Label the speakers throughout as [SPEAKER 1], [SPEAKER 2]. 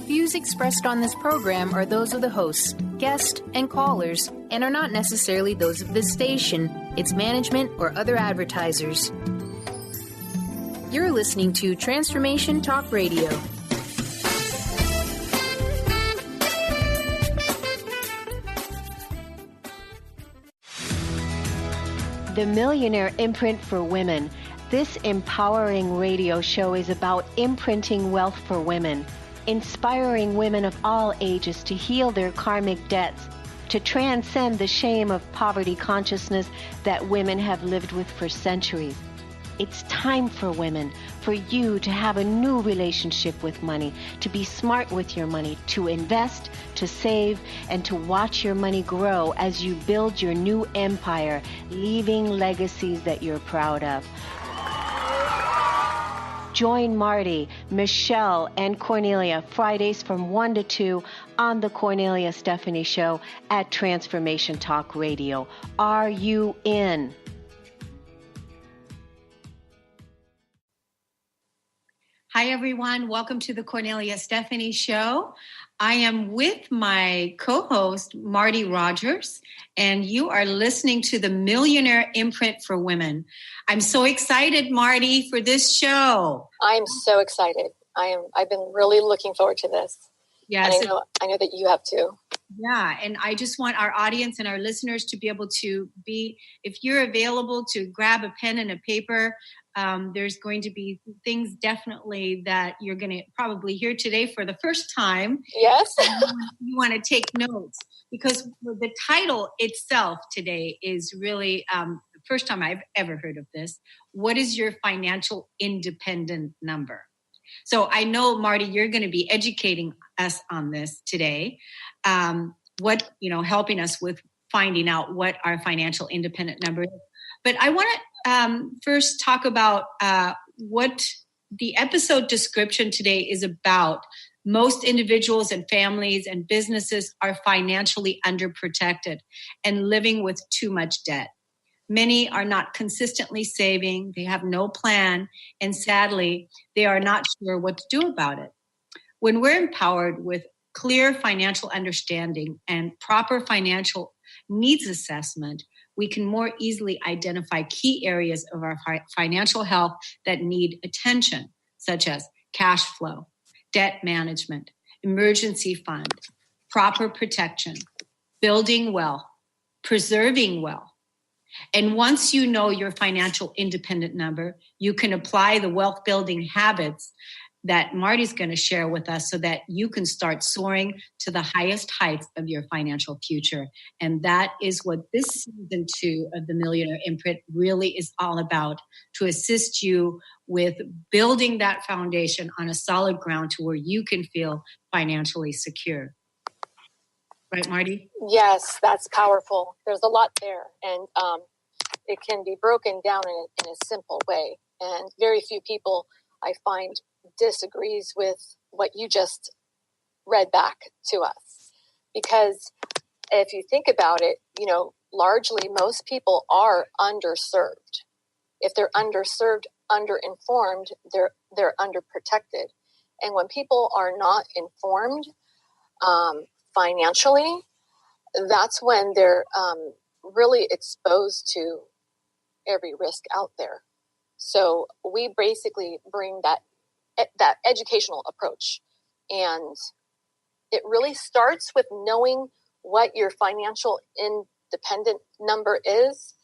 [SPEAKER 1] views expressed on this program are those of the hosts, guests, and callers, and are not necessarily those of this station, its management, or other advertisers. You're listening to Transformation Talk Radio.
[SPEAKER 2] The Millionaire Imprint for Women. This empowering radio show is about imprinting wealth for women, inspiring women of all ages to heal their karmic debts, to transcend the shame of poverty consciousness that women have lived with for centuries. It's time for women, for you to have a new relationship with money, to be smart with your money, to invest, to save, and to watch your money grow as you build your new empire, leaving legacies that you're proud of. Join Marty, Michelle, and Kornelia Fridays from 1 to 2 on the Kornelia Stephanie Show at Transformation Talk Radio. Are you in?
[SPEAKER 3] Hi, everyone. Welcome to the Kornelia Stephanie Show. I am with my co-host, Marty Rogers, and you are listening to the Millionaire Imprint for Women. I'm so excited, Marty, for this show.
[SPEAKER 4] I'm so excited. I've been really looking forward to this.
[SPEAKER 3] Yes.
[SPEAKER 4] And I know that you have too.
[SPEAKER 3] Yeah. And I just want our audience and our listeners to be able to if you're available to grab a pen and a paper, there's going to be things definitely that you're going to probably hear today for the first time.
[SPEAKER 4] Yes.
[SPEAKER 3] You want to take notes because the title itself today is really the first time I've ever heard of this. What is your financial independent number? So I know, Marty, you're going to be educating us on this today. Helping us with finding out what our financial independent number is. But I want to first talk about what the episode description today is about. Most individuals and families and businesses are financially underprotected and living with too much debt. Many are not consistently saving, they have no plan, and sadly, they are not sure what to do about it. When we're empowered with clear financial understanding and proper financial needs assessment, we can more easily identify key areas of our financial health that need attention, such as cash flow, debt management, emergency fund, proper protection, building wealth, preserving wealth. And once you know your financial independent number, you can apply the wealth building habits that Marty's going to share with us so that you can start soaring to the highest heights of your financial future. And that is what this season 2 of the Millionaire Imprint really is all about, to assist you with building that foundation on a solid ground to where you can feel financially secure. Right, Marty?
[SPEAKER 4] Yes, that's powerful. There's a lot there. And it can be broken down in a simple way. And very few people, I find, disagrees with what you just read back to us. Because if you think about it, largely most people are underserved. If they're underserved, underinformed, they're underprotected. And when people are not informed financially, that's when they're really exposed to every risk out there. So we basically bring that educational approach. And it really starts with knowing what your financial independent number is,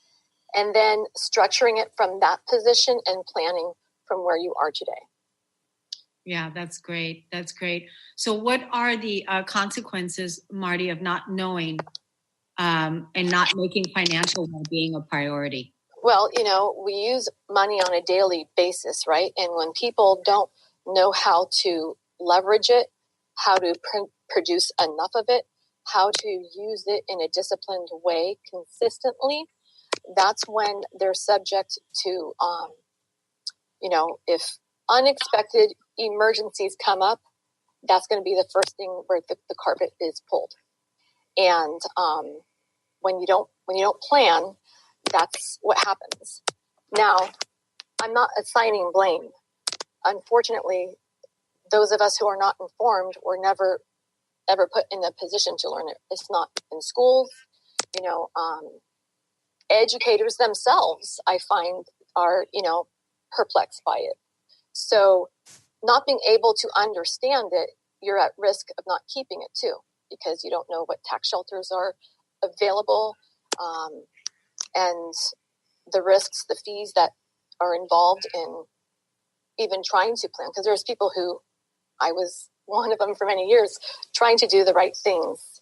[SPEAKER 4] and then structuring it from that position and planning from where you are today.
[SPEAKER 3] Yeah, that's great. That's great. So what are the consequences, Marty, of not knowing and not making financial well-being a priority?
[SPEAKER 4] Well, we use money on a daily basis, right? And when people don't know how to leverage it, how to produce enough of it, how to use it in a disciplined way consistently, that's when they're subject to, if unexpected emergencies come up, that's going to be the first thing where the carpet is pulled. And when you don't plan, that's what happens. Now, I'm not assigning blame. Unfortunately, those of us who are not informed were never ever put in a position to learn it. It's not in schools. Educators themselves, I find, are, perplexed by it. So not being able to understand it, you're at risk of not keeping it too, because you don't know what tax shelters are available, and the risks, the fees that are involved in even trying to plan. Because there's people who, I was one of them for many years, trying to do the right things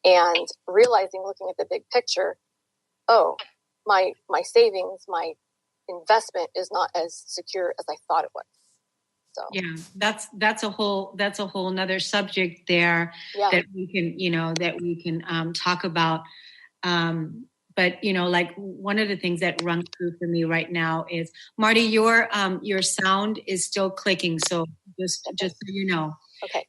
[SPEAKER 4] and realizing, looking at the big picture, oh, my savings, my investment is not as secure as I thought it was. So
[SPEAKER 3] yeah, that's a whole nother subject there that we can talk about. But like one of the things that rung through for me right now is, Marty, your sound is still clicking. So just so you know.
[SPEAKER 4] Okay.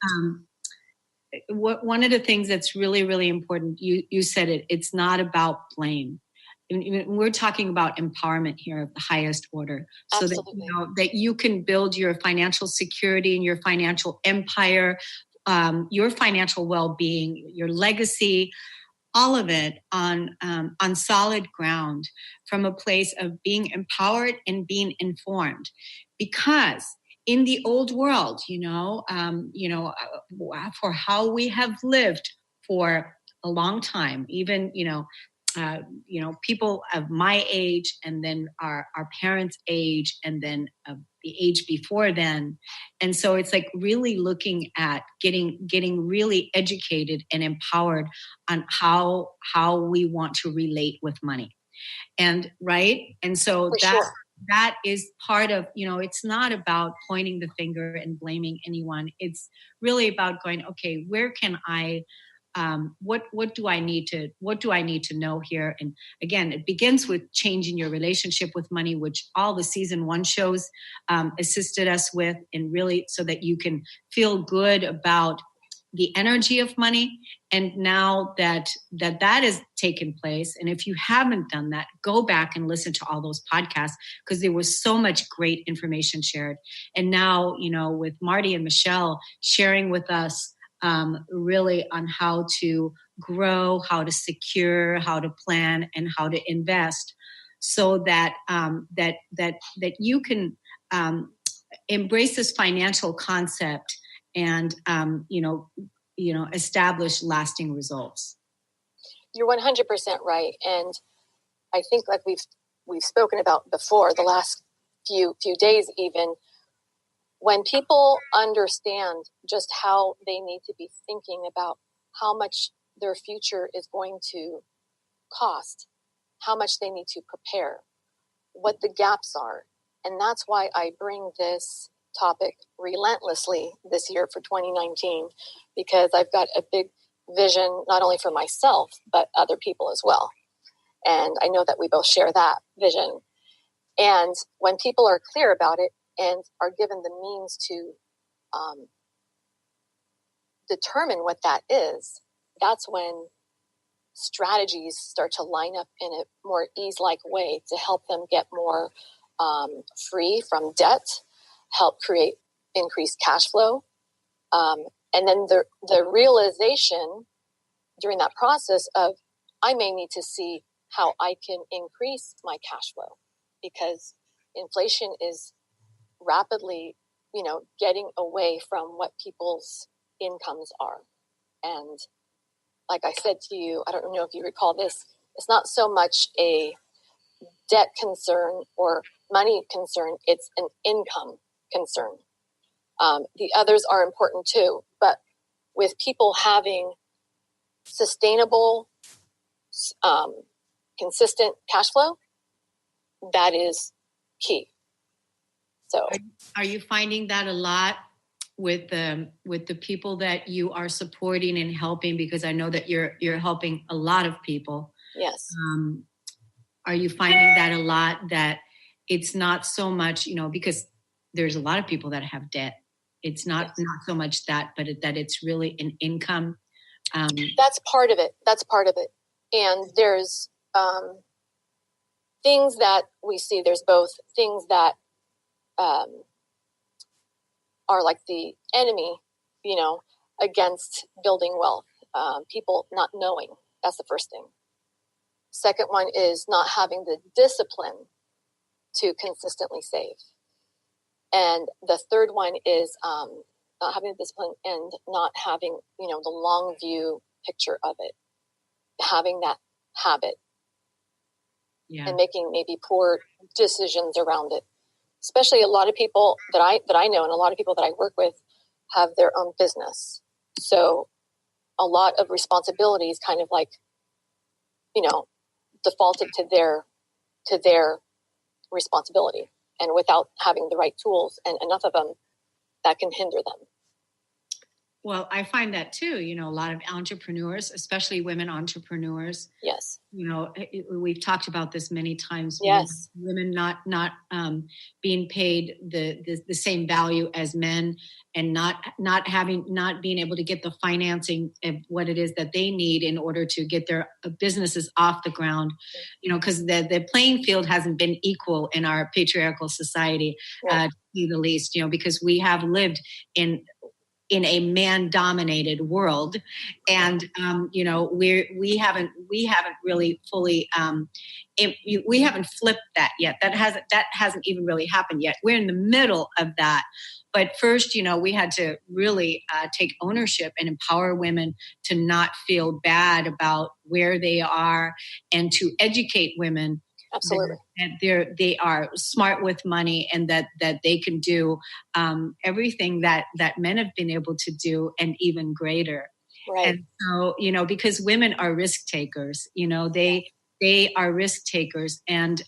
[SPEAKER 3] One of the things that's really, really important, you said it, it's not about blame. We're talking about empowerment here of the highest order, so
[SPEAKER 4] Absolutely.
[SPEAKER 3] that you can build your financial security and your financial empire, your financial well-being, your legacy, all of it on solid ground, from a place of being empowered and being informed. Because in the old world, for how we have lived for a long time, even people of my age, and then our parents' age, and then the age before then. And so it's like really looking at getting really educated and empowered on how we want to relate with money. And right. And so that is part of, it's not about pointing the finger and blaming anyone. It's really about going, okay, where can I, what do I need to know here? And again, it begins with changing your relationship with money, which all the season 1 shows assisted us with, and really so that you can feel good about the energy of money. And now that has taken place, and if you haven't done that, go back and listen to all those podcasts, because there was so much great information shared. And now, with Marty and Michelle sharing with us really on how to grow, how to secure, how to plan, and how to invest, so that that you can embrace this financial concept and establish lasting results.
[SPEAKER 4] You're 100% right, and I think, like we've spoken about before, the last few days even, when people understand just how they need to be thinking about how much their future is going to cost, how much they need to prepare, what the gaps are. And that's why I bring this topic relentlessly this year for 2019, because I've got a big vision, not only for myself, but other people as well. And I know that we both share that vision. And when people are clear about it and are given the means to determine what that is, that's when strategies start to line up in a more ease-like way to help them get more free from debt, help create increased cash flow. And then the realization during that process of, I may need to see how I can increase my cash flow, because inflation is rapidly, getting away from what people's incomes are. And like I said to you, I don't know if you recall this, it's not so much a debt concern or money concern, it's an income concern. The others are important too, but with people having sustainable, consistent cash flow, that is key. So,
[SPEAKER 3] are you finding that a lot with the people that you are supporting and helping? Because I know that you're helping a lot of people.
[SPEAKER 4] Yes.
[SPEAKER 3] Are you finding that a lot, that it's not so much, because there's a lot of people that have debt. It's not so much that, but that it's really an income.
[SPEAKER 4] That's part of it. And there's things that we see. There's both things that are like the enemy, against building wealth. People not knowing. That's the first thing. Second one is not having the discipline to consistently save. And the third one is not having the discipline and not having, the long view picture of it. Having that habit. Yeah. And making maybe poor decisions around it. Especially a lot of people that I know and a lot of people that I work with have their own business. So a lot of responsibilities kind of like, defaulted to their responsibility. And without having the right tools and enough of them, that can hinder them.
[SPEAKER 3] Well, I find that too, a lot of entrepreneurs, especially women entrepreneurs.
[SPEAKER 4] Yes.
[SPEAKER 3] We've talked about this many times.
[SPEAKER 4] Yes.
[SPEAKER 3] Women not being paid the same value as men, and not being able to get the financing of what it is that they need in order to get their businesses off the ground, because the playing field hasn't been equal in our patriarchal society, to say the least, because we have lived in a man-dominated world, and we haven't really fully we haven't flipped that yet. That hasn't even really happened yet. We're in the middle of that. But first, we had to really take ownership and empower women to not feel bad about where they are, and to educate women.
[SPEAKER 4] Absolutely.
[SPEAKER 3] That they are smart with money, and that they can do everything that men have been able to do, and even greater.
[SPEAKER 4] Right.
[SPEAKER 3] And so, because women are risk takers, they are risk takers, and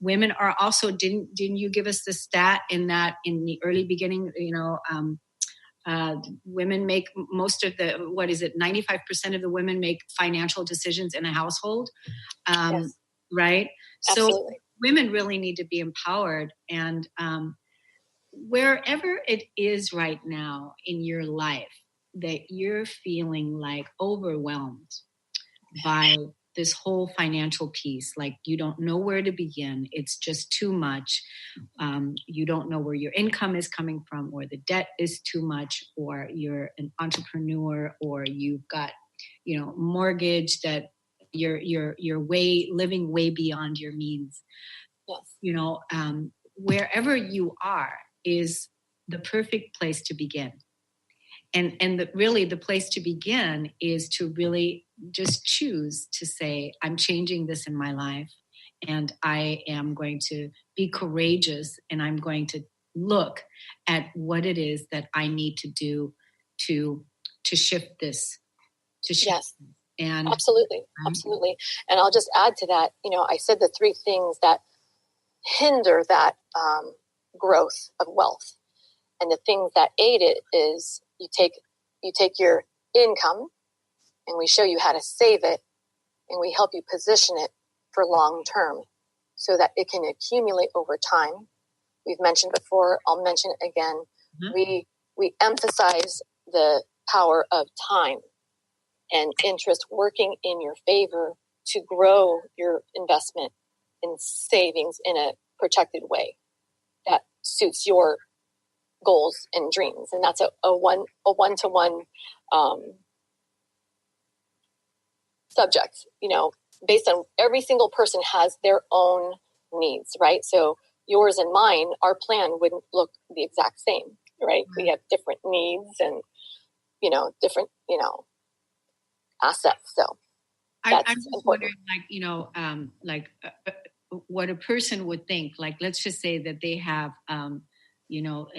[SPEAKER 3] women are also. Didn't you give us the stat in the early beginning? Women make most of 95% of the women make financial decisions in a household.
[SPEAKER 4] Yes.
[SPEAKER 3] Right?
[SPEAKER 4] Absolutely.
[SPEAKER 3] So women really need to be empowered. And wherever it is right now in your life that you're feeling like overwhelmed by this whole financial piece, like you don't know where to begin, it's just too much. You don't know where your income is coming from, or the debt is too much, or you're an entrepreneur, or you've got, mortgage that you're living way beyond your means.
[SPEAKER 4] Yes.
[SPEAKER 3] Wherever you are is the perfect place to begin. And the place to begin is to really just choose to say, I'm changing this in my life, and I am going to be courageous, and I'm going to look at what it is that I need to do to shift this.
[SPEAKER 4] Yes. And absolutely. And I'll just add to that, I said the three things that hinder that growth of wealth. And the things that aid it is you take your income, and we show you how to save it, and we help you position it for long term so that it can accumulate over time. We've mentioned before, I'll mention it again. Mm-hmm. We emphasize the power of time and interest working in your favor to grow your investment and savings in a protected way that suits your goals and dreams. And that's a one-to-one subject, based on every single person has their own needs, right? So yours and mine, our plan wouldn't look the exact same, right? Mm-hmm. We have different needs and, different, assets. So
[SPEAKER 3] I'm just wondering, what a person would think, like, let's just say that they have, an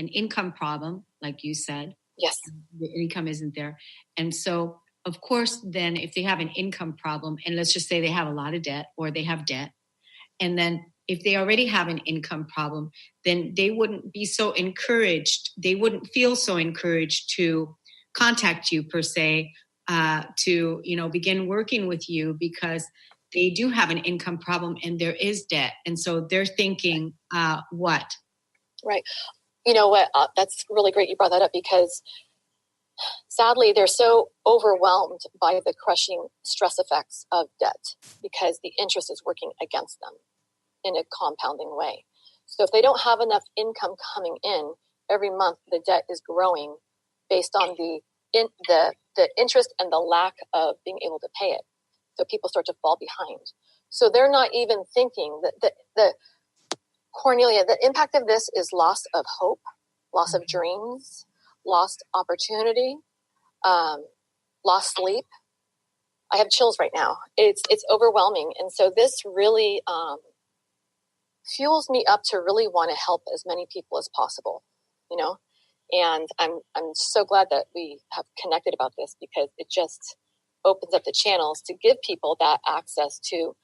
[SPEAKER 3] income problem, like you said.
[SPEAKER 4] Yes.
[SPEAKER 3] The income isn't there. And so, of course, then if they have an income problem, and let's just say they have a lot of debt, or they have debt, and then if they already have an income problem, then they wouldn't be so encouraged. They wouldn't feel so encouraged to contact you per se, to begin working with you, because they do have an income problem and there is debt. And so they're thinking, what?
[SPEAKER 4] Right. You know what? That's really great you brought that up, because sadly they're so overwhelmed by the crushing stress effects of debt, because the interest is working against them in a compounding way. So if they don't have enough income coming in, every month the debt is growing based on the interest and the lack of being able to pay it. So people start to fall behind. So they're not even thinking that the Kornelia, the impact of this is loss of hope, loss of dreams, lost opportunity, lost sleep. I have chills right now. It's overwhelming. And so this really fuels me up to really want to help as many people as possible, you know? And I'm so glad that we have connected about this, because it just opens up the channels to give people that access to,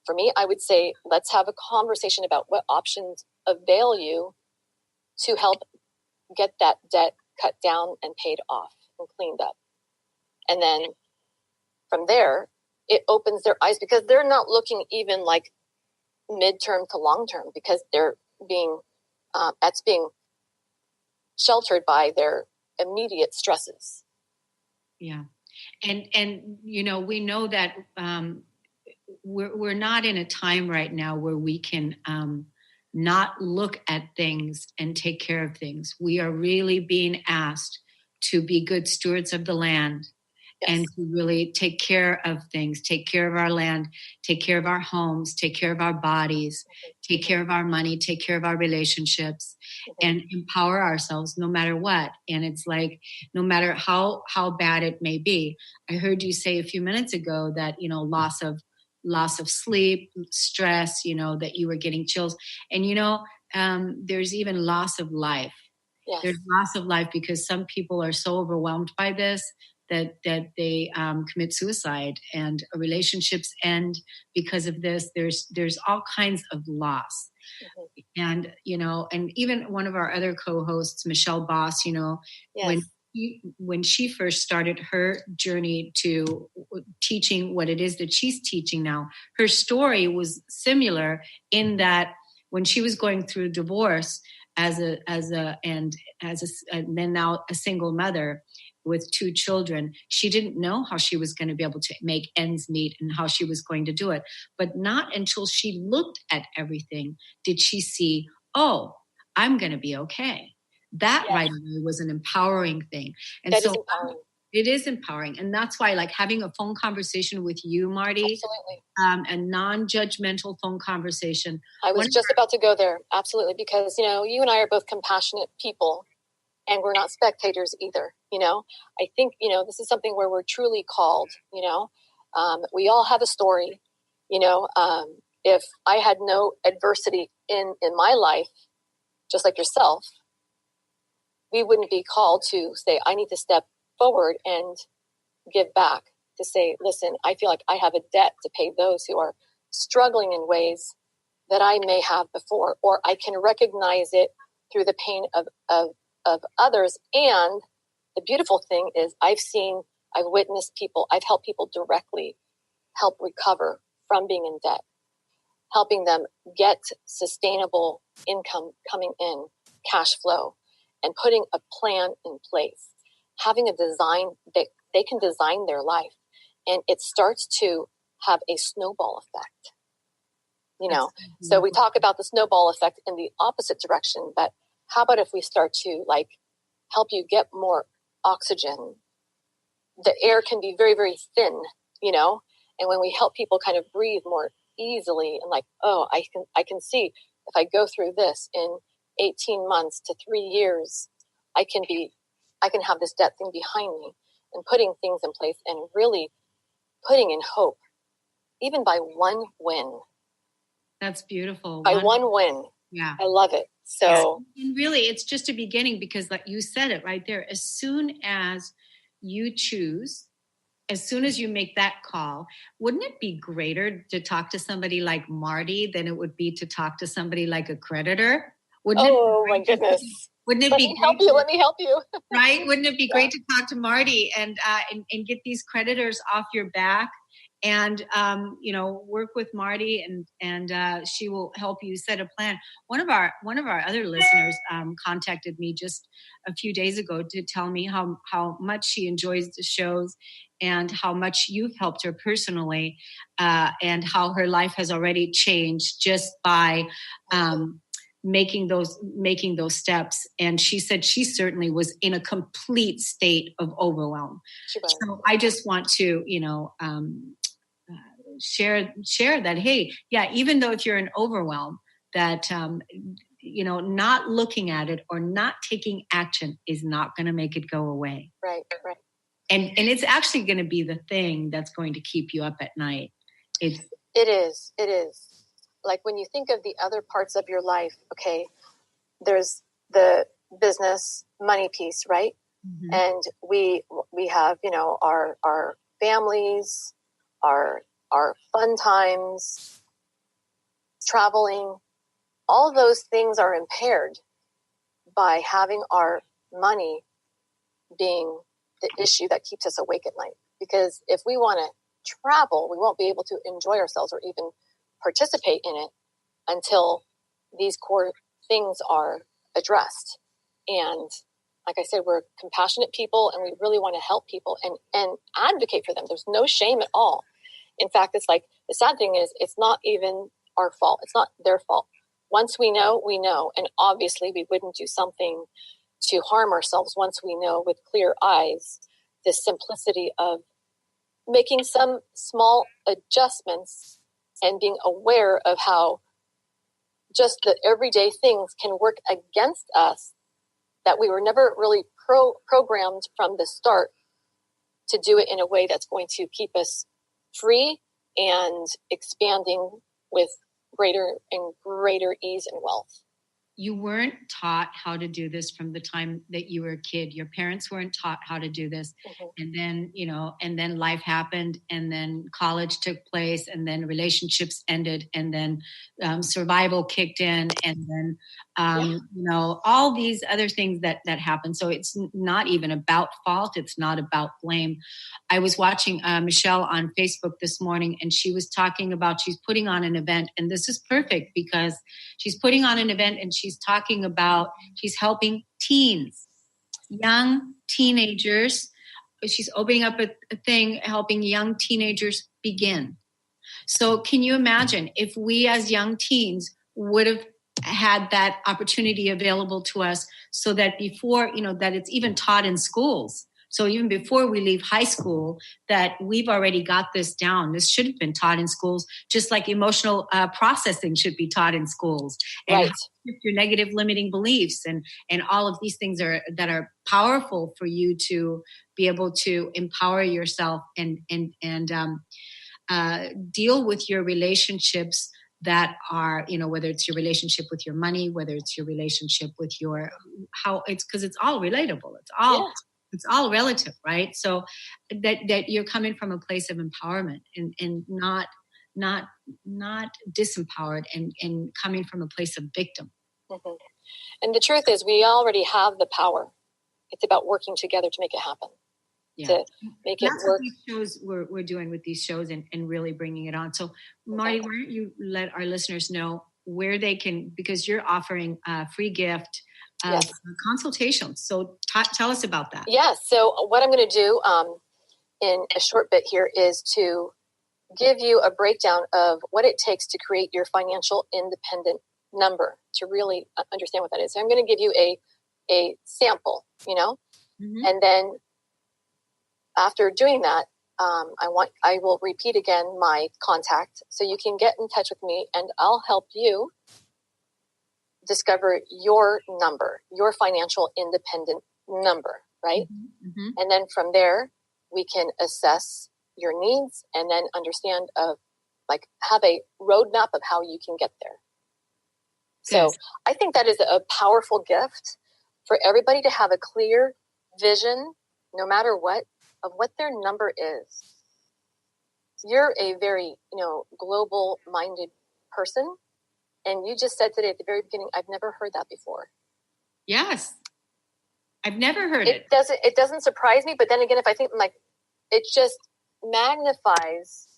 [SPEAKER 4] for me, I would say, let's have a conversation about what options avail you to help get that debt cut down and paid off and cleaned up. And then from there, it opens their eyes, because they're not looking even like midterm to long term, because they're being, that's being sheltered by their immediate stresses.
[SPEAKER 3] Yeah. And you know, we know that we're not in a time right now where we can not look at things and take care of things. We are really being asked to be good stewards of the land. Yes. And to really take care of things, take care of our land, take care of our homes, take care of our bodies, take care of our money, take care of our relationships, and empower ourselves no matter what. And it's like, no matter how bad it may be. I heard you say a few minutes ago that, you know, loss of sleep, stress, you know, that you were getting chills. And, you know, there's even loss of life.
[SPEAKER 4] Yes.
[SPEAKER 3] There's loss of life, because some people are so overwhelmed by this that they commit suicide, and relationships end because of this. There's all kinds of loss. And, you know, and even one of our other co-hosts, Michelle Boss, you know,
[SPEAKER 4] yes.
[SPEAKER 3] when she first started her journey to teaching what it is that she's teaching now, her story was similar in that when she was going through divorce and then now a single mother with 2 children, she didn't know how she was going to be able to make ends meet and how she was going to do it. But not until she looked at everything did she see, oh, I'm going to be okay. That right away was an empowering thing. And
[SPEAKER 4] that
[SPEAKER 3] so
[SPEAKER 4] is empowering.
[SPEAKER 3] It is empowering. And that's why, like, having a phone conversation with you, Marty,
[SPEAKER 4] absolutely,
[SPEAKER 3] a non-judgmental phone conversation.
[SPEAKER 4] I was just about to go there. Absolutely. Because, you know, you and I are both compassionate people, and we're not spectators either. You know, I think, you know, this is something where we're truly called, you know, we all have a story, you know, if I had no adversity in my life, just like yourself, we wouldn't be called to say, I need to step forward and give back, to say, listen, I feel like I have a debt to pay those who are struggling in ways that I may have before, or I can recognize it through the pain of others. And the beautiful thing is I've witnessed people, I've helped people directly help recover from being in debt, helping them get sustainable income coming in, cash flow, and putting a plan in place, having a design that they can design their life. And it starts to have a snowball effect, you know? So we talk about the snowball effect in the opposite direction, but how about if we start to like help you get more oxygen? The air can be very, very thin, you know? And when we help people kind of breathe more easily and like, oh, I can see if I go through this in 18 months to 3 years, I can have this debt thing behind me, and putting things in place and really putting in hope, even by one win.
[SPEAKER 3] That's beautiful.
[SPEAKER 4] By one win.
[SPEAKER 3] Yeah.
[SPEAKER 4] I love it. So
[SPEAKER 3] and really, it's just a beginning, because like you said it right there, as soon as you choose, as soon as you make that call, wouldn't it be greater to talk to somebody like Marty than it would be to talk to somebody like a creditor? Wouldn't
[SPEAKER 4] my goodness.
[SPEAKER 3] Wouldn't it
[SPEAKER 4] Let
[SPEAKER 3] be
[SPEAKER 4] me help you? Let me help you.
[SPEAKER 3] Right? Wouldn't it be great to talk to Marty and get these creditors off your back, and you know, work with Marty, and she will help you set a plan. One of our other listeners contacted me just a few days ago to tell me how much she enjoys the shows, and how much you've helped her personally, and how her life has already changed just by making those steps. And she said she certainly was in a complete state of overwhelm. So I just want to, share that, hey, yeah, even though if you're in overwhelm, that, not looking at it or not taking action is not going to make it go away.
[SPEAKER 4] Right.
[SPEAKER 3] And it's actually going to be the thing that's going to keep you up at night.
[SPEAKER 4] It is. Like when you think of the other parts of your life, okay, there's the business money piece, right? Mm-hmm. And we have, our families, our fun times, traveling, all those things are impaired by having our money being the issue that keeps us awake at night. Because if we want to travel, we won't be able to enjoy ourselves or even participate in it until these core things are addressed. And like I said, we're compassionate people and we really want to help people and advocate for them. There's no shame at all. In fact, it's like the sad thing is it's not even our fault. It's not their fault. Once we know, we know. And obviously we wouldn't do something to harm ourselves once we know with clear eyes the simplicity of making some small adjustments and being aware of how just the everyday things can work against us that we were never really programmed from the start to do it in a way that's going to keep us free and expanding with greater and greater ease and wealth.
[SPEAKER 3] You weren't taught how to do this from the time that you were a kid. Your parents weren't taught how to do this. Mm-hmm. And then life happened, and then college took place, and then relationships ended, and then survival kicked in, and then, all these other things that happen. So it's not even about fault. It's not about blame. I was watching Michelle on Facebook this morning, and she was talking about, she's putting on an event, and this is perfect because she's putting on an event and she's talking about, she's helping teens, young teenagers. She's opening up a thing, helping young teenagers begin. So can you imagine if we as young teens would have had that opportunity available to us so that before, that it's even taught in schools. So even before we leave high school, that we've already got this down. This should have been taught in schools, just like emotional processing should be taught in schools. And
[SPEAKER 4] right.
[SPEAKER 3] How to shift your negative limiting beliefs and all of these things that are powerful for you to be able to empower yourself and deal with your relationships that are, whether it's your relationship with your money, whether it's your relationship with because it's all relatable. It's all relative, right? So that you're coming from a place of empowerment and not disempowered and coming from a place of victim.
[SPEAKER 4] Mm-hmm. And the truth is we already have the power. It's about working together to make it happen.
[SPEAKER 3] Yeah.
[SPEAKER 4] To make it work.
[SPEAKER 3] What these shows we're doing with these shows and really bringing it on. So Marty, why don't you let our listeners know where they can, because you're offering a free gift of consultations. So tell us about that.
[SPEAKER 4] Yes. So what I'm going to do in a short bit here is to give you a breakdown of what it takes to create your financial independent number, to really understand what that is. So I'm going to give you a sample, mm-hmm. and then after doing that, I will repeat again my contact so you can get in touch with me and I'll help you discover your number, your financial independent number, right? Mm-hmm. And then from there, we can assess your needs and then understand have a roadmap of how you can get there. So I think that is a powerful gift for everybody to have a clear vision, no matter what, of what their number is. You're a very, global minded person. And you just said today at the very beginning, I've never heard that before.
[SPEAKER 3] Yes. I've never heard it.
[SPEAKER 4] It doesn't surprise me. But then again, if I think it just magnifies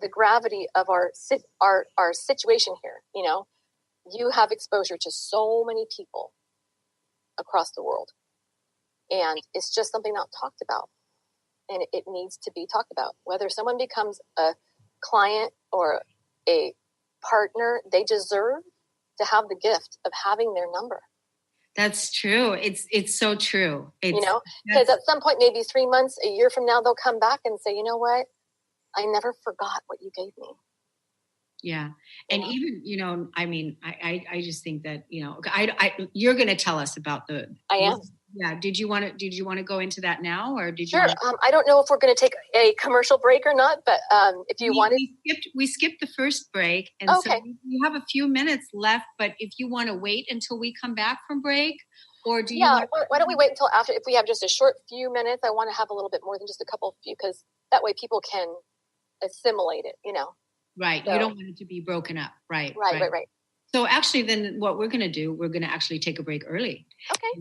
[SPEAKER 4] the gravity of our situation here. You have exposure to so many people across the world. And it's just something not talked about. And it needs to be talked about. Whether someone becomes a client or a partner, they deserve to have the gift of having their number.
[SPEAKER 3] That's true. It's so true.
[SPEAKER 4] Because at some point, maybe 3 months, a year from now, they'll come back and say, you know what? I never forgot what you gave me.
[SPEAKER 3] Yeah. And even, I just think that, you're going to tell us about
[SPEAKER 4] I am.
[SPEAKER 3] Yeah. Did you want to go into that now, or did you?
[SPEAKER 4] Sure. I don't know if we're going to take a commercial break or not, but if you wanted,
[SPEAKER 3] we skipped the first break, and
[SPEAKER 4] okay.
[SPEAKER 3] So we have a few minutes left. But if you want to wait until we come back from break, or do you?
[SPEAKER 4] Yeah. Why don't we wait until after? If we have just a short few minutes, I want to have a little bit more than just a couple of few, because that way people can assimilate it.
[SPEAKER 3] Right. So, you don't want it to be broken up. Right.
[SPEAKER 4] Right.
[SPEAKER 3] So actually, then what we're going to do, we're going to actually take a break early.
[SPEAKER 4] Okay.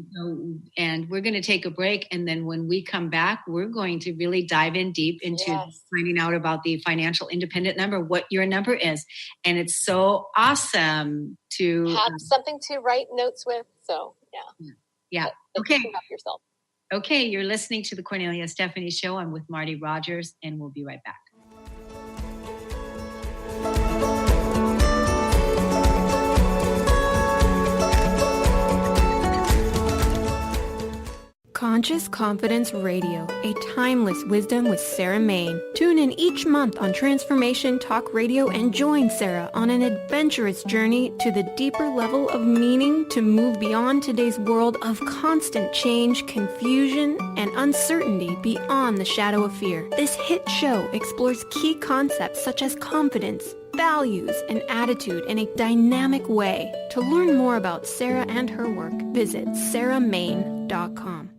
[SPEAKER 3] And we're going to take a break. And then when we come back, we're going to really dive in deep into finding out about the financial independent number, what your number is. And it's so awesome to
[SPEAKER 4] have something to write notes with. So,
[SPEAKER 3] yeah. Okay.
[SPEAKER 4] Yourself.
[SPEAKER 3] Okay. You're listening to the Kornelia Stephanie Show. I'm with Marty Rogers, and we'll be right back.
[SPEAKER 5] Conscious Confidence Radio, a timeless wisdom with Sarah Main. Tune in each month on Transformation Talk Radio and join Sarah on an adventurous journey to the deeper level of meaning to move beyond today's world of constant change, confusion, and uncertainty beyond the shadow of fear. This hit show explores key concepts such as confidence, values, and attitude in a dynamic way. To learn more about Sarah and her work, visit sarahmain.com.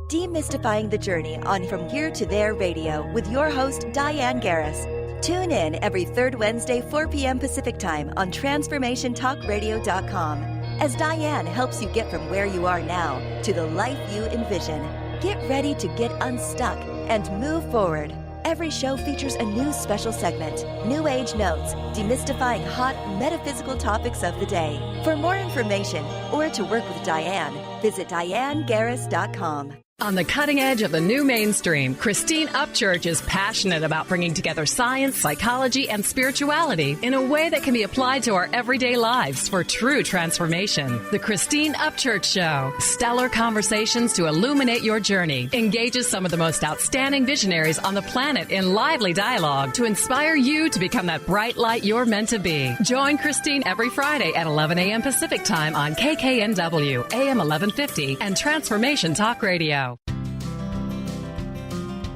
[SPEAKER 6] Demystifying the Journey on From Here to There Radio with your host, Diane Garris. Tune in every third Wednesday, 4 p.m. Pacific Time on TransformationTalkRadio.com as Diane helps you get from where you are now to the life you envision. Get ready to get unstuck and move forward. Every show features a new special segment, New Age Notes, demystifying hot metaphysical topics of the day. For more information or to work with Diane, visit DianeGarris.com.
[SPEAKER 7] On the cutting edge of the new mainstream, Christine Upchurch is passionate about bringing together science, psychology, and spirituality in a way that can be applied to our everyday lives for true transformation. The Christine Upchurch Show, stellar conversations to illuminate your journey, engages some of the most outstanding visionaries on the planet in lively dialogue to inspire you to become that bright light you're meant to be. Join Christine every Friday at 11 a.m. Pacific Time on KKNW, AM 1150, and Transformation Talk Radio.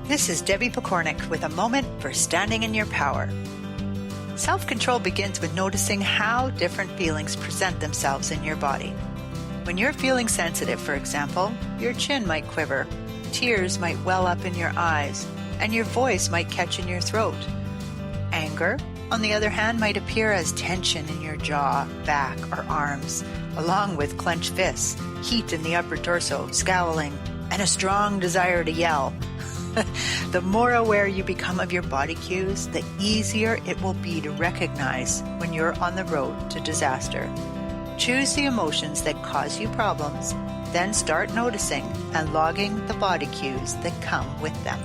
[SPEAKER 8] This is Debbie Pokornik with a moment for standing in your power. Self-control begins with noticing how different feelings present themselves in your body. When you're feeling sensitive, for example, your chin might quiver, tears might well up in your eyes, and your voice might catch in your throat. Anger, on the other hand, might appear as tension in your jaw, back, or arms, along with clenched fists, heat in the upper torso, scowling, and a strong desire to yell. The more aware you become of your body cues, the easier it will be to recognize when you're on the road to disaster. Choose the emotions that cause you problems, then start noticing and logging the body cues that come with them.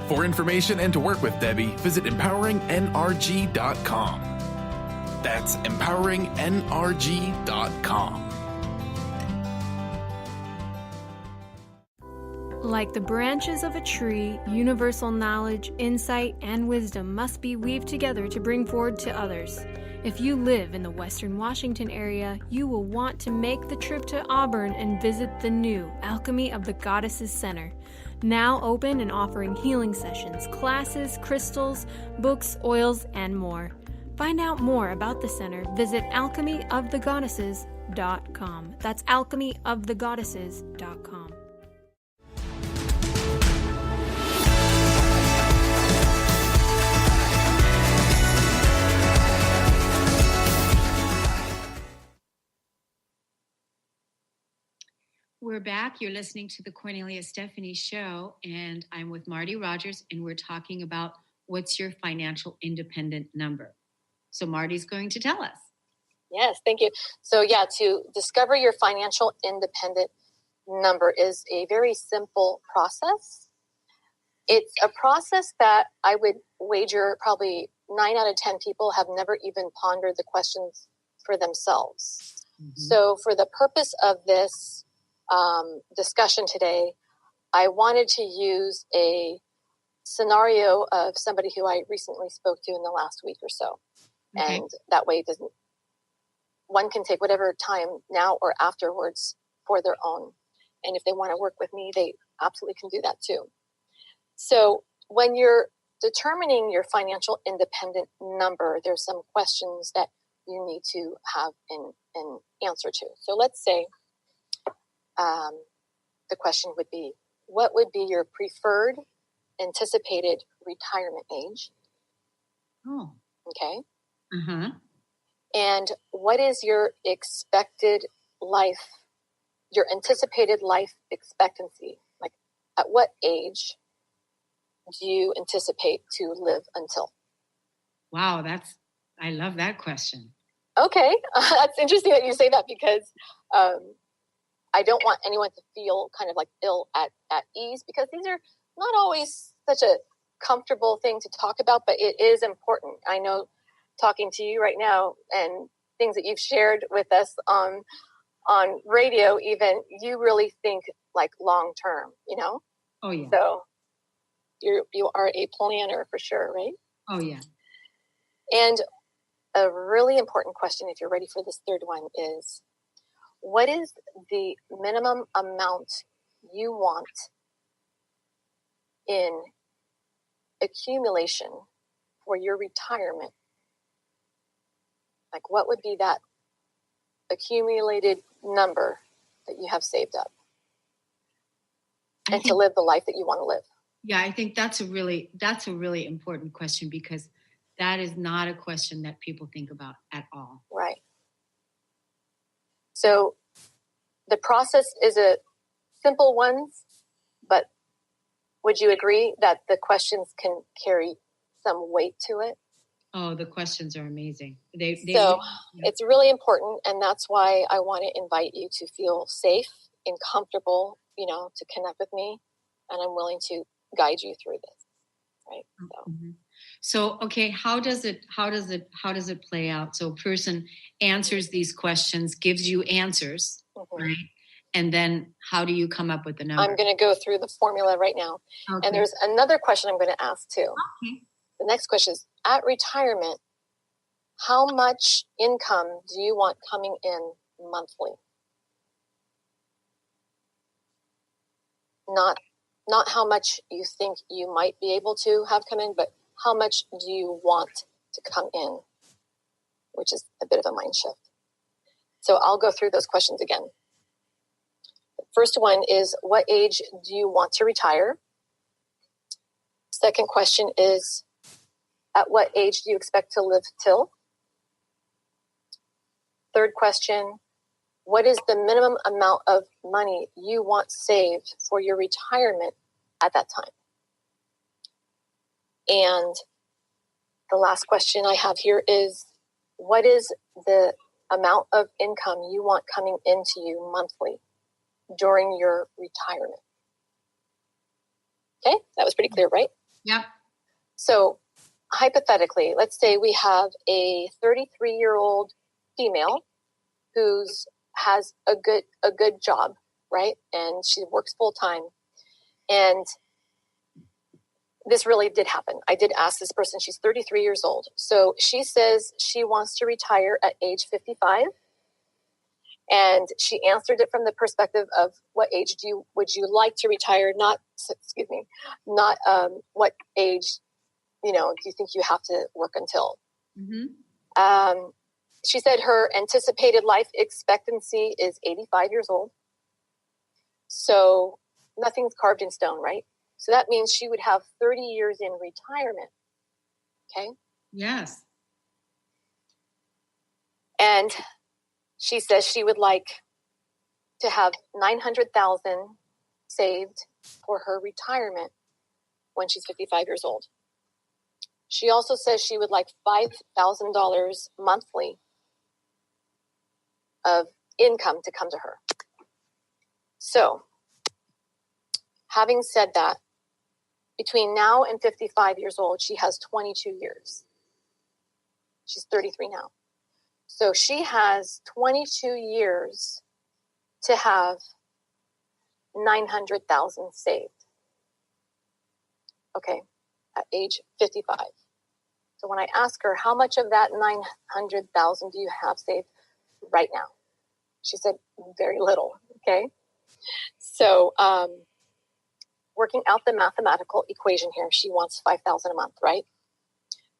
[SPEAKER 9] For information and to work with Debbie, visit empoweringnrg.com. That's empoweringnrg.com.
[SPEAKER 5] Like the branches of a tree, universal knowledge, insight, and wisdom must be weaved together to bring forward to others. If you live in the Western Washington area, you will want to make the trip to Auburn and visit the new Alchemy of the Goddesses Center. Now open and offering healing sessions, classes, crystals, books, oils, and more. Find out more about the center. Visit alchemyofthegoddesses.com. That's alchemyofthegoddesses.com.
[SPEAKER 3] We're back. You're listening to the Kornelia Stephanie Show, and I'm with Marty Rogers, and we're talking about what's your financial independent number. So Marty's going to tell us.
[SPEAKER 4] Yes, thank you. So to discover your financial independent number is a very simple process. It's a process that I would wager probably 9 out of 10 people have never even pondered the questions for themselves. So for the purpose of this discussion today, I wanted to use a scenario of somebody who I recently spoke to in the last week or so. Okay. And that way one can take whatever time now or afterwards for their own. And if they want to work with me, they absolutely can do that too. So when you're determining your financial independent number, there's some questions that you need to have an answer to. So let's say the question would be, what would be your preferred anticipated retirement age?
[SPEAKER 3] Oh.
[SPEAKER 4] Okay.
[SPEAKER 3] Uh-huh.
[SPEAKER 4] And what is your anticipated life expectancy? Like, at what age do you anticipate to live until?
[SPEAKER 3] Wow, I love that question.
[SPEAKER 4] Okay. That's interesting that you say that, because I don't want anyone to feel kind of like ill at ease, because these are not always such a comfortable thing to talk about, but it is important. I know, talking to you right now and things that you've shared with us on radio, even, you really think like long term, you know?
[SPEAKER 3] Oh yeah.
[SPEAKER 4] So you are a planner for sure, right?
[SPEAKER 3] Oh yeah.
[SPEAKER 4] And a really important question, if you're ready for this third one, is what is the minimum amount you want in accumulation for your retirement? Like, what would be that accumulated number that you have saved up and to live the life that you want to live?
[SPEAKER 3] Yeah, I think that's a really important question, because that is not a question that people think about at all.
[SPEAKER 4] Right. So the process is a simple one, but would you agree that the questions can carry some weight to it?
[SPEAKER 3] Oh, the questions are amazing.
[SPEAKER 4] It's really important, and that's why I want to invite you to feel safe and comfortable, to connect with me, and I'm willing to guide you through this. Right.
[SPEAKER 3] So, okay, how does it play out? So a person answers these questions, gives you answers, right? And then how do you come up with the number?
[SPEAKER 4] I'm going to go through the formula right now. Okay. And there's another question I'm going to ask too.
[SPEAKER 3] Okay.
[SPEAKER 4] The next question is, at retirement, how much income do you want coming in monthly? Not how much you think you might be able to have come in, but how much do you want to come in, which is a bit of a mind shift. So I'll go through those questions again. The first one is, what age do you want to retire? Second question is, at what age do you expect to live till? Third question, what is the minimum amount of money you want saved for your retirement at that time? And the last question I have here is, what is the amount of income you want coming into you monthly during your retirement? Okay, that was pretty clear, right?
[SPEAKER 3] Yep.
[SPEAKER 4] So hypothetically, let's say we have a 33-year-old female who has a good job, right? And she works full time. And this really did happen. I did ask this person. She's 33 years old. So she says she wants to retire at age 55. And she answered it from the perspective of what age would you like to retire? Not what age, do you think you have to work until? Mm-hmm. She said her anticipated life expectancy is 85 years old. So nothing's carved in stone, right? So that means she would have 30 years in retirement. Okay?
[SPEAKER 3] Yes.
[SPEAKER 4] And she says she would like to have $900,000 saved for her retirement when she's 55 years old. She also says she would like $5,000 monthly of income to come to her. So, having said that, between now and 55 years old, she has 22 years. She's 33 now. So she has 22 years to have 900,000 saved. Okay, at age 55. So when I ask her, how much of that 900,000 do you have saved right now? She said, very little. Okay. So, working out the mathematical equation here, she wants $5,000 a month, right?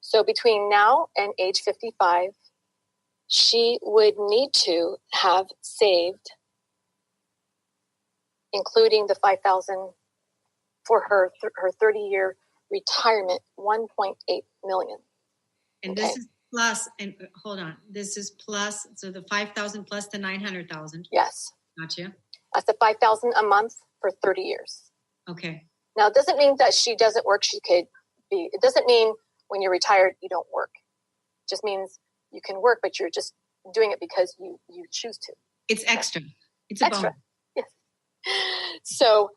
[SPEAKER 4] So between now and age 55, she would need to have saved, including the $5,000 for her 30-year retirement, $1.8 million.
[SPEAKER 3] And this is plus, and hold on, this is plus, so the 5,000 plus the 900,000.
[SPEAKER 4] Yes.
[SPEAKER 3] Gotcha.
[SPEAKER 4] That's the $5,000 a month for 30 years.
[SPEAKER 3] Okay.
[SPEAKER 4] Now, it doesn't mean that she doesn't work. It doesn't mean when you're retired, you don't work. It just means you can work, but you're just doing it because you choose to.
[SPEAKER 3] It's extra. It's a
[SPEAKER 4] extra.
[SPEAKER 3] bonus.
[SPEAKER 4] Yes. So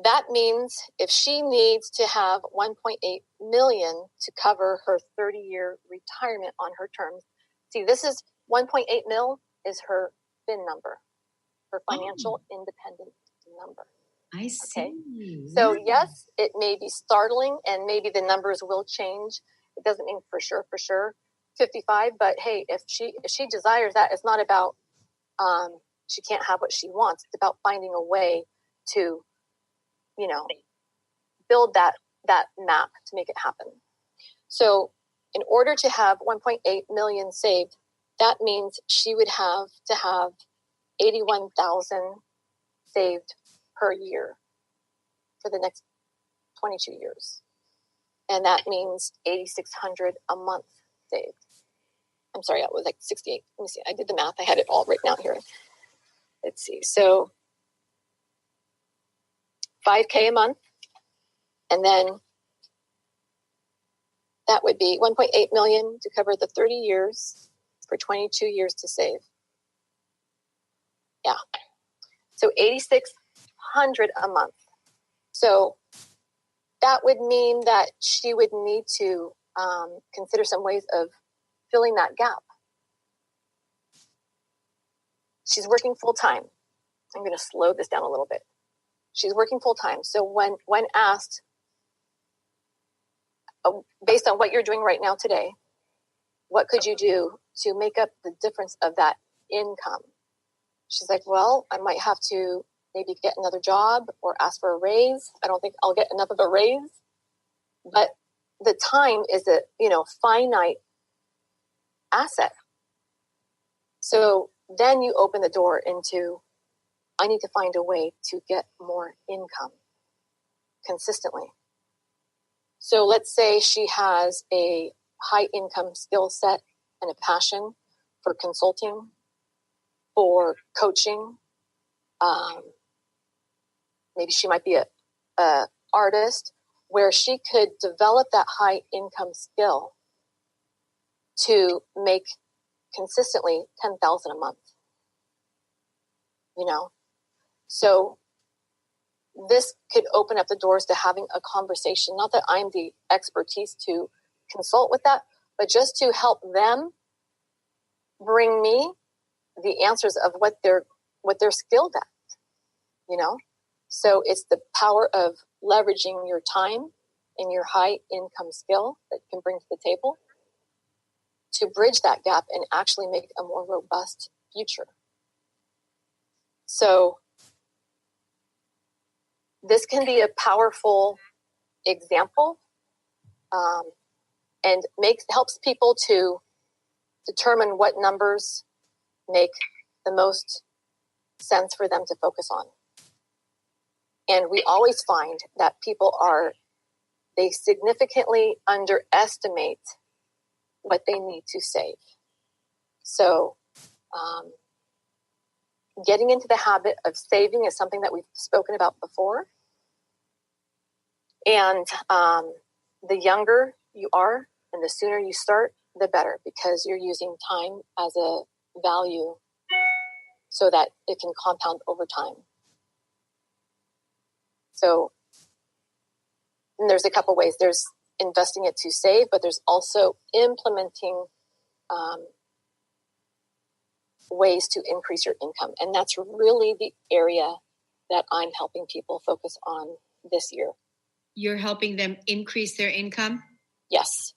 [SPEAKER 4] that means if she needs to have $1.8 million to cover her 30-year retirement on her terms. See, this is $1.8 million is her FIN number, her financial independent number.
[SPEAKER 3] I see.
[SPEAKER 4] Okay? So yes, it may be startling and maybe the numbers will change. It doesn't mean for sure 55, but hey, if she desires that, it's not about she can't have what she wants. It's about finding a way to, build that map to make it happen. So in order to have 1.8 million saved, that means she would have to have 81,000 saved per year for the next 22 years. And that means 8,600 a month saved. I'm sorry, that was like 68. Let me see. I did the math. I had it all written out here. Let's see. So $5,000 a month. And then that would be 1.8 million to cover the 30 years for 22 years to save. Yeah. So 8,600 a month. So that would mean that she would need to consider some ways of filling that gap. She's working full time. I'm going to slow this down a little bit. She's working full time. So when asked, based on what you're doing right now today, what could you do to make up the difference of that income? She's like, well, I might have to maybe get another job or ask for a raise. I don't think I'll get enough of a raise. But the time is a finite asset. So then you open the door into, I need to find a way to get more income consistently. So let's say she has a high income skill set and a passion for consulting, for coaching. Maybe she might be a artist where she could develop that high income skill to make consistently $10,000 a month. So this could open up the doors to having a conversation. Not that I'm the expertise to consult with that, but just to help them bring me the answers of what they're skilled at. So it's the power of leveraging your time and your high income skill that you can bring to the table to bridge that gap and actually make a more robust future. So this can be a powerful example and helps people to determine what numbers make the most sense for them to focus on. And we always find that people they significantly underestimate what they need to save. So getting into the habit of saving is something that we've spoken about before. And the younger you are and the sooner you start, the better, because you're using time as a value so that it can compound over time. So there's a couple ways. There's investing it to save, but there's also implementing ways to increase your income. And that's really the area that I'm helping people focus on this year.
[SPEAKER 3] You're helping them increase their income?
[SPEAKER 4] Yes.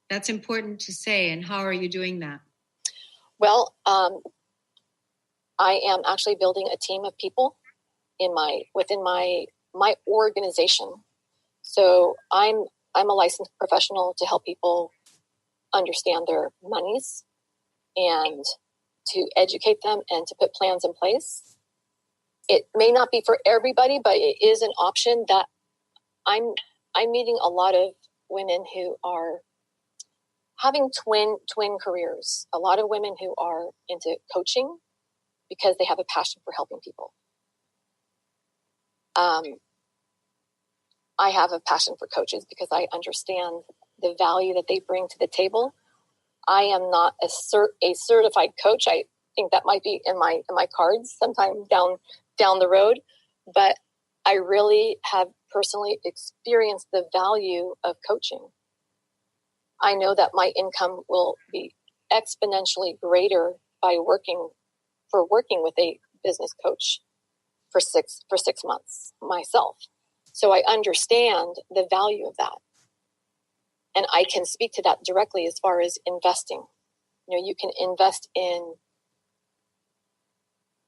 [SPEAKER 3] That's important to say. And how are you doing that?
[SPEAKER 4] Well, I am actually building a team of people within my organization. So I'm a licensed professional to help people understand their monies and to educate them and to put plans in place. It may not be for everybody, but it is an option that I'm meeting a lot of women who are having twin careers. A lot of women who are into coaching because they have a passion for helping people. I have a passion for coaches because I understand the value that they bring to the table. I am not a certified coach. I think that might be in my cards sometime down the road, but I really have personally experienced the value of coaching. I know that my income will be exponentially greater by working with a business coach for six months myself. So I understand the value of that. And I can speak to that directly as far as investing. You can invest in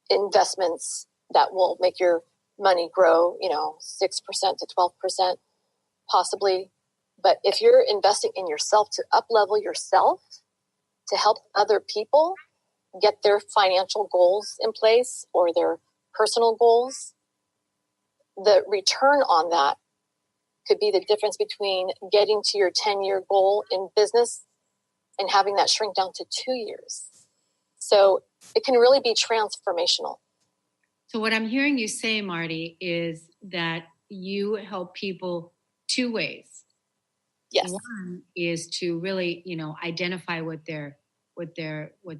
[SPEAKER 4] investments that will make your money grow, 6% to 12%, possibly. But if you're investing in yourself to up-level yourself, to help other people get their financial goals in place or their personal goals, the return on that could be the difference between getting to your 10-year goal in business and having that shrink down to 2 years. So it can really be transformational.
[SPEAKER 3] So what I'm hearing you say, Marty, is that you help people two ways.
[SPEAKER 4] Yes.
[SPEAKER 3] One is to really, identify what their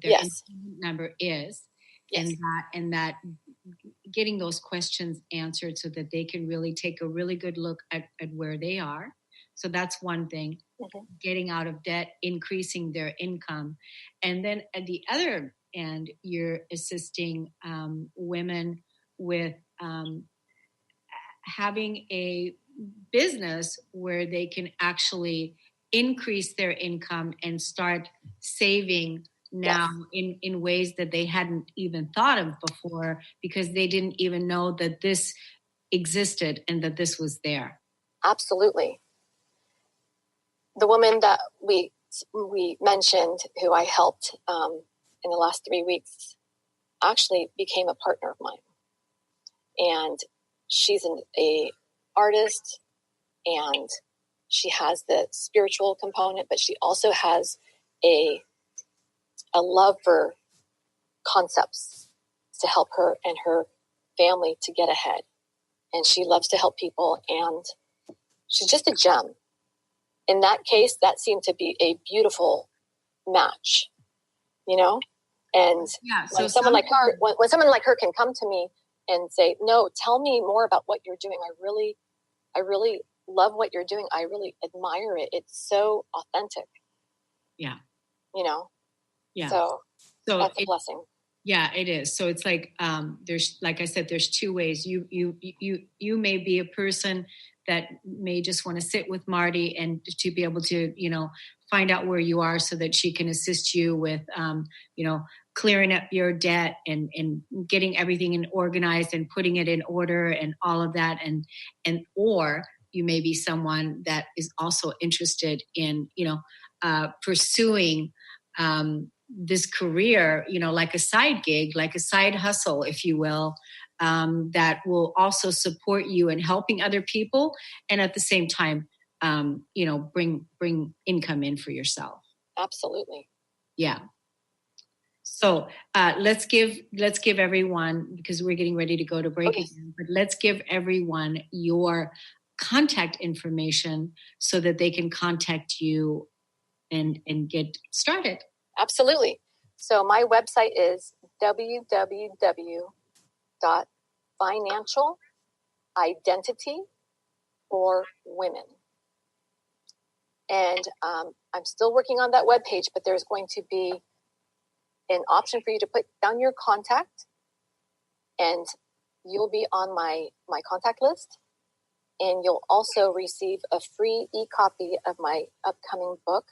[SPEAKER 4] Yes.
[SPEAKER 3] number is,
[SPEAKER 4] Yes.
[SPEAKER 3] and that getting those questions answered so that they can really take a really good look at where they are. So that's one thing.
[SPEAKER 4] Mm-hmm.
[SPEAKER 3] Getting out of debt, increasing their income, and then at the other end, you're assisting women with having a business where they can actually increase their income and start saving now in ways that they hadn't even thought of before because they didn't even know that this existed and that this was there.
[SPEAKER 4] Absolutely. The woman that we mentioned who I helped in the last 3 weeks actually became a partner of mine. And she's an artist, and she has the spiritual component, but she also has a love for concepts to help her and her family to get ahead. And she loves to help people, and she's just a gem. In that case, that seemed to be a beautiful match, And when someone like her can come to me and say, "No, tell me more about what you're doing. I really love what you're doing. I really admire it. It's so authentic."
[SPEAKER 3] Yeah.
[SPEAKER 4] Yeah. So that's a blessing.
[SPEAKER 3] Yeah, it is. So it's like there's, like I said, there's two ways. You may be a person that may just want to sit with Marty and to be able to, find out where you are so that she can assist you with, clearing up your debt and getting everything in organized and putting it in order and all of that. Or you may be someone that is also interested in, pursuing this career, like a side gig, like a side hustle, if you will, that will also support you in helping other people. And at the same time, bring income in for yourself.
[SPEAKER 4] Absolutely.
[SPEAKER 3] Yeah. So let's give everyone, because we're getting ready to go to break again, but let's give everyone your contact information so that they can contact you and get started.
[SPEAKER 4] Absolutely. So my website is www.financialidentityforwomen. And I'm still working on that webpage, but there's going to be an option for you to put down your contact, and you'll be on my contact list. And you'll also receive a free e-copy of my upcoming book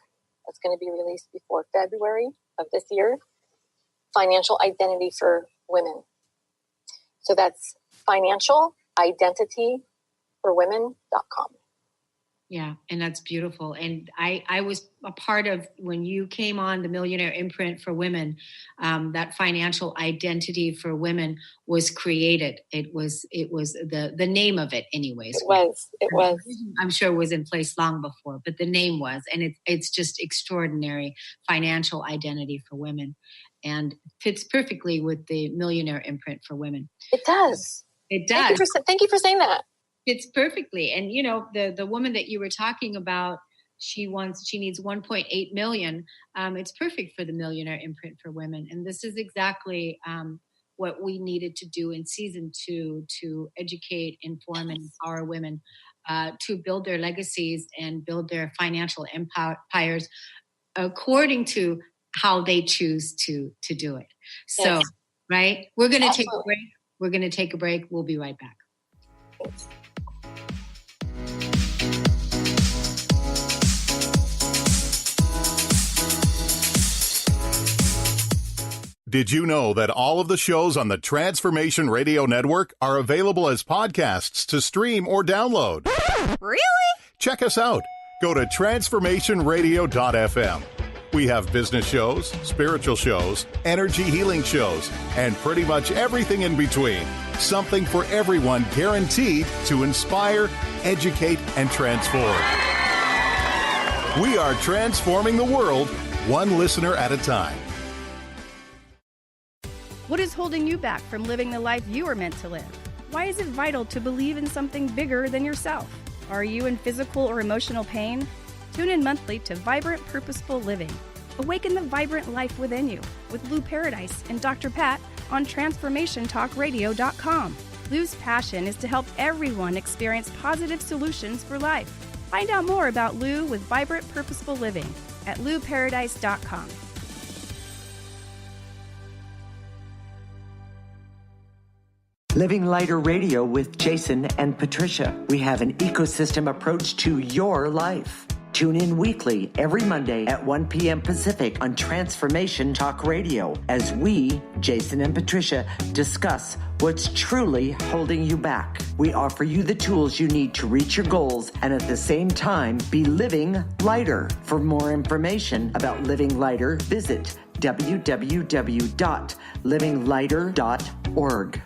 [SPEAKER 4] that's going to be released before February of this year, Financial Identity for Women. So that's financialidentityforwomen.com.
[SPEAKER 3] Yeah, and that's beautiful. And I was a part of when you came on the Millionaire Imprint for Women, that financial identity for women was created. It was the name of it anyways.
[SPEAKER 4] It was.
[SPEAKER 3] I'm sure it was in place long before, but the name was, and it's just extraordinary financial identity for women, and fits perfectly with the Millionaire Imprint for Women.
[SPEAKER 4] It does.
[SPEAKER 3] It does.
[SPEAKER 4] Thank you for saying that.
[SPEAKER 3] Fits perfectly. And the woman that you were talking about, she needs 1.8 million. It's perfect for the Millionaire Imprint for Women. And this is exactly what we needed to do in season 2 to educate, inform, and empower women to build their legacies and build their financial empires according to how they choose to do it. So,
[SPEAKER 4] yes.
[SPEAKER 3] Right? We're going to take a break. We're going to take a break. We'll be right back.
[SPEAKER 4] Thanks.
[SPEAKER 10] Did you know that all of the shows on the Transformation Radio Network are available as podcasts to stream or download?
[SPEAKER 11] Really?
[SPEAKER 10] Check us out. Go to transformationradio.fm. We have business shows, spiritual shows, energy healing shows, and pretty much everything in between. Something for everyone, guaranteed to inspire, educate, and transform. We are transforming the world, one listener at a time.
[SPEAKER 11] What is holding you back from living the life you are meant to live? Why is it vital to believe in something bigger than yourself? Are you in physical or emotional pain? Tune in monthly to Vibrant Purposeful Living. Awaken the vibrant life within you with Lou Paradise and Dr. Pat on TransformationTalkRadio.com. Lou's passion is to help everyone experience positive solutions for life. Find out more about Lou with Vibrant Purposeful Living at LouParadise.com.
[SPEAKER 12] Living Lighter Radio with Jason and Patricia. We have an ecosystem approach to your life. Tune in weekly every Monday at 1 p.m. Pacific on Transformation Talk Radio as we, Jason and Patricia, discuss what's truly holding you back. We offer you the tools you need to reach your goals and at the same time be living lighter. For more information about Living Lighter, visit www.livinglighter.org.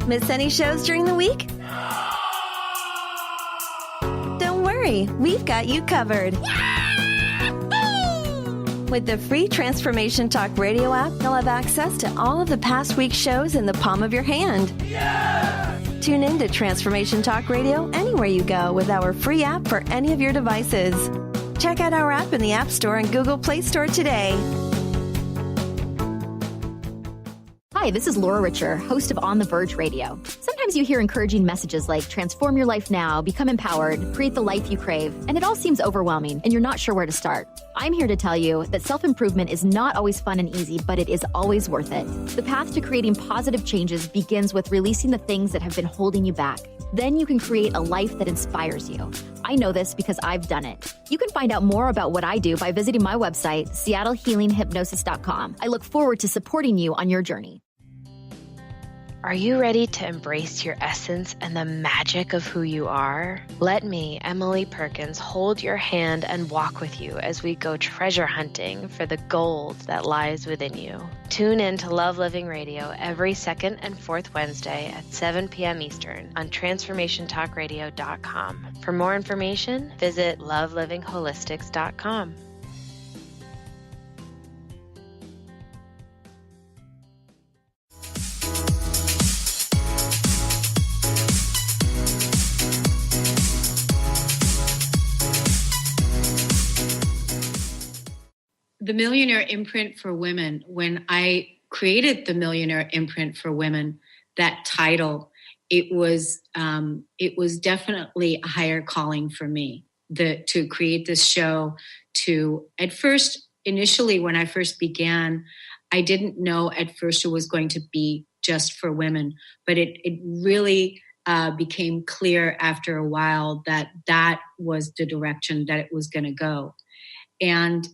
[SPEAKER 6] Miss any shows during the week? Don't worry, we've got you covered. With the free Transformation Talk Radio app, you'll have access to all of the past week's shows in the palm of your hand. Tune in to Transformation Talk Radio anywhere you go with our free app for any of your devices. Check out our app in the App Store and Google Play Store today.
[SPEAKER 13] Hi, this is Laura Richer, host of On the Verge Radio. Sometimes you hear encouraging messages like transform your life now, become empowered, create the life you crave, and it all seems overwhelming and you're not sure where to start. I'm here to tell you that self-improvement is not always fun and easy, but it is always worth it. The path to creating positive changes begins with releasing the things that have been holding you back. Then you can create a life that inspires you. I know this because I've done it. You can find out more about what I do by visiting my website, seattlehealinghypnosis.com. I look forward to supporting you on your journey.
[SPEAKER 14] Are you ready to embrace your essence and the magic of who you are? Let me, Emily Perkins, hold your hand and walk with you as we go treasure hunting for the gold that lies within you. Tune in to Love Living Radio every second and fourth Wednesday at 7 p.m. Eastern on TransformationTalkRadio.com. For more information, visit LoveLivingHolistics.com.
[SPEAKER 3] The Millionaire Imprint for Women, when I created the Millionaire Imprint for Women, that title, it was definitely a higher calling for me to create this show, to at first initially, when I first began, I didn't know at first it was going to be just for women, but it really became clear after a while that was the direction that it was going to go. And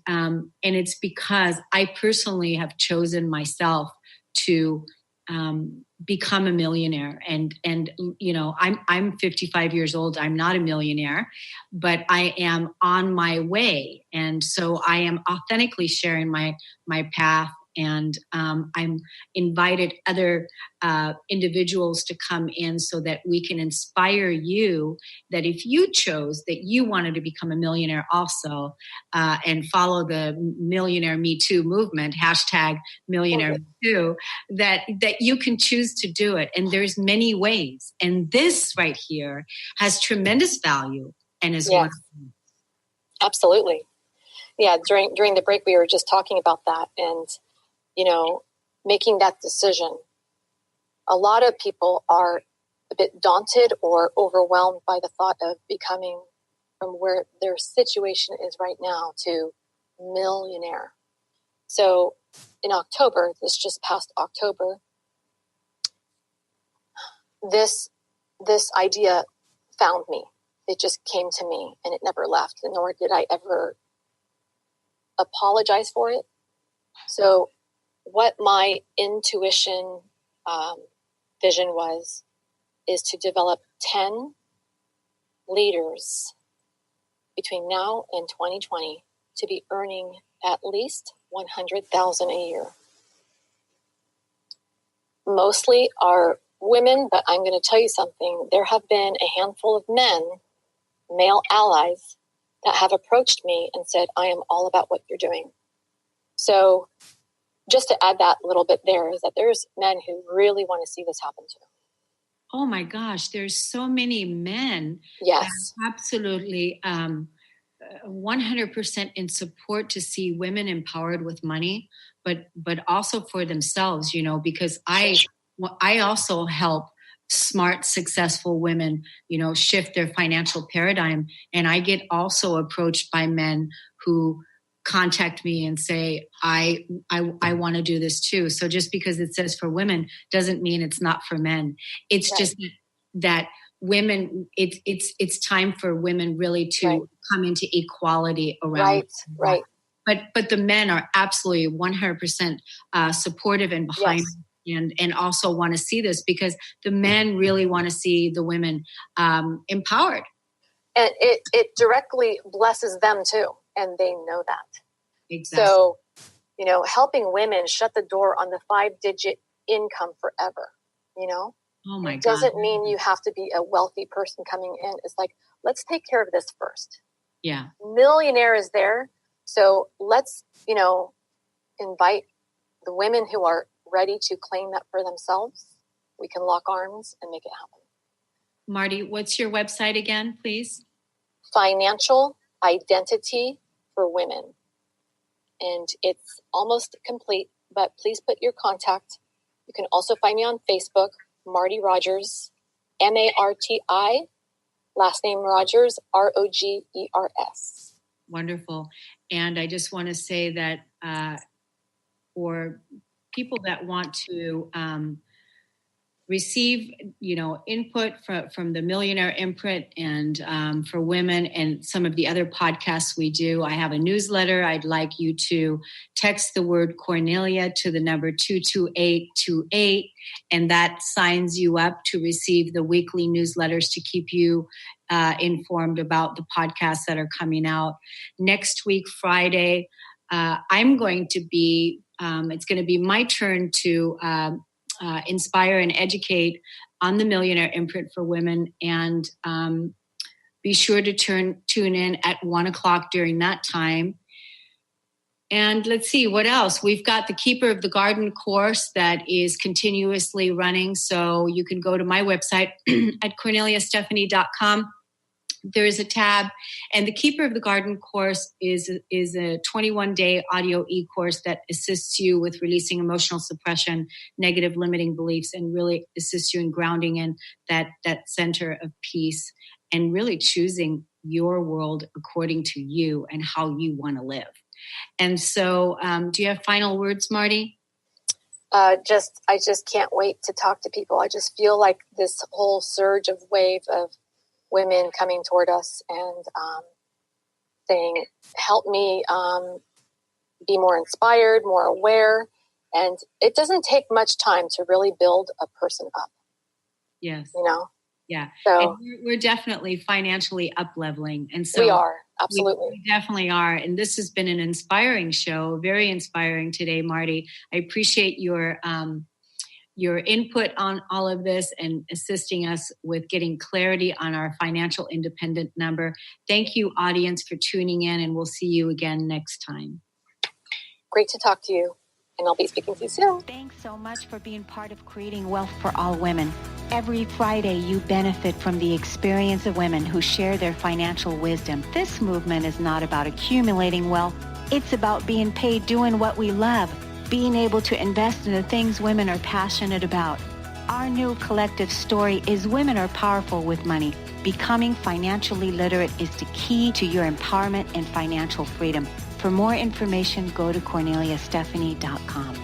[SPEAKER 3] it's because I personally have chosen myself to become a millionaire. And I'm 55 years old. I'm not a millionaire, but I am on my way. And so I am authentically sharing my path. And I'm invited other individuals to come in so that we can inspire you that if you chose that you wanted to become a millionaire also and follow the Millionaire Me Too movement, #Millionaire Me Too, that you can choose to do it. And there's many ways. And this right here has tremendous value and is wonderful.
[SPEAKER 4] Absolutely. Yeah, during the break, we were just talking about that. And making that decision. A lot of people are a bit daunted or overwhelmed by the thought of becoming from where their situation is right now to millionaire. So in October, this just past October, this idea found me. It just came to me and it never left, nor did I ever apologize for it. So what my intuition vision is to develop 10 leaders between now and 2020 to be earning at least $100,000 a year. Mostly are women, but I'm going to tell you something. There have been a handful of men, male allies, that have approached me and said, I am all about what you're doing. So just to add that little bit there is that there's men who really want to see this happen too.
[SPEAKER 3] Oh my gosh, there's so many men.
[SPEAKER 4] Yes.
[SPEAKER 3] Absolutely 100% in support to see women empowered with money, but also for themselves, because I also help smart, successful women, shift their financial paradigm. And I get also approached by men who contact me and say, I want to do this too. So just because it says for women doesn't mean it's not for men. It's just that women, it's time for women really to come into equality around.
[SPEAKER 4] Right.
[SPEAKER 3] But the men are absolutely 100% supportive and behind and also want to see this because the men really want to see the women empowered.
[SPEAKER 4] And it directly blesses them too. And they know that.
[SPEAKER 3] Exactly.
[SPEAKER 4] So, helping women shut the door on the 5-digit income forever,
[SPEAKER 3] Oh my God.
[SPEAKER 4] It doesn't mean you have to be a wealthy person coming in. It's like, let's take care of this first.
[SPEAKER 3] Yeah.
[SPEAKER 4] Millionaire is there. So let's, invite the women who are ready to claim that for themselves. We can lock arms and make it happen.
[SPEAKER 3] Marty, what's your website again, please?
[SPEAKER 4] Financial Identity for Women. And it's almost complete, but please put your contact. You can also find me on Facebook, Marty Rogers, Marti, last name Rogers, Rogers.
[SPEAKER 3] Wonderful. And I just want to say that for people that want to receive, input from the Millionaire Imprint and for women and some of the other podcasts we do, I have a newsletter. I'd like you to text the word Kornelia to the number 22828, and that signs you up to receive the weekly newsletters to keep you informed about the podcasts that are coming out. Next week, Friday, I'm going to be, it's going to be my turn to inspire and educate on the Millionaire Imprint for Women. And be sure to tune in at 1:00 during that time. And let's see what else. We've got the Keeper of the Garden course that is continuously running. So you can go to my website at corneliastephanie.com. There is a tab, and the Keeper of the Garden course is a 21-day audio e-course that assists you with releasing emotional suppression, negative limiting beliefs, and really assists you in grounding in that center of peace and really choosing your world according to you and how you want to live. And so do you have final words, Marty?
[SPEAKER 4] I just can't wait to talk to people. I just feel like this whole surge of wave of women coming toward us and saying, help me be more inspired, more aware. And it doesn't take much time to really build a person up.
[SPEAKER 3] Yes.
[SPEAKER 4] You know?
[SPEAKER 3] Yeah.
[SPEAKER 4] So
[SPEAKER 3] and we're definitely financially up leveling. And so
[SPEAKER 4] we are. Absolutely.
[SPEAKER 3] We definitely are. And this has been an inspiring show, very inspiring today, Marty. I appreciate your input on all of this and assisting us with getting clarity on our financial independent number. Thank you, audience, for tuning in, and we'll see you again next time.
[SPEAKER 4] Great to talk to you, and I'll be speaking to you soon.
[SPEAKER 2] Thanks so much for being part of creating wealth for all women. Every Friday, you benefit from the experience of women who share their financial wisdom. This movement is not about accumulating wealth. It's about being paid doing what we love, being able to invest in the things women are passionate about. Our new collective story is Women Are Powerful with Money. Becoming financially literate is the key to your empowerment and financial freedom. For more information, go to KorneliaStephanie.com.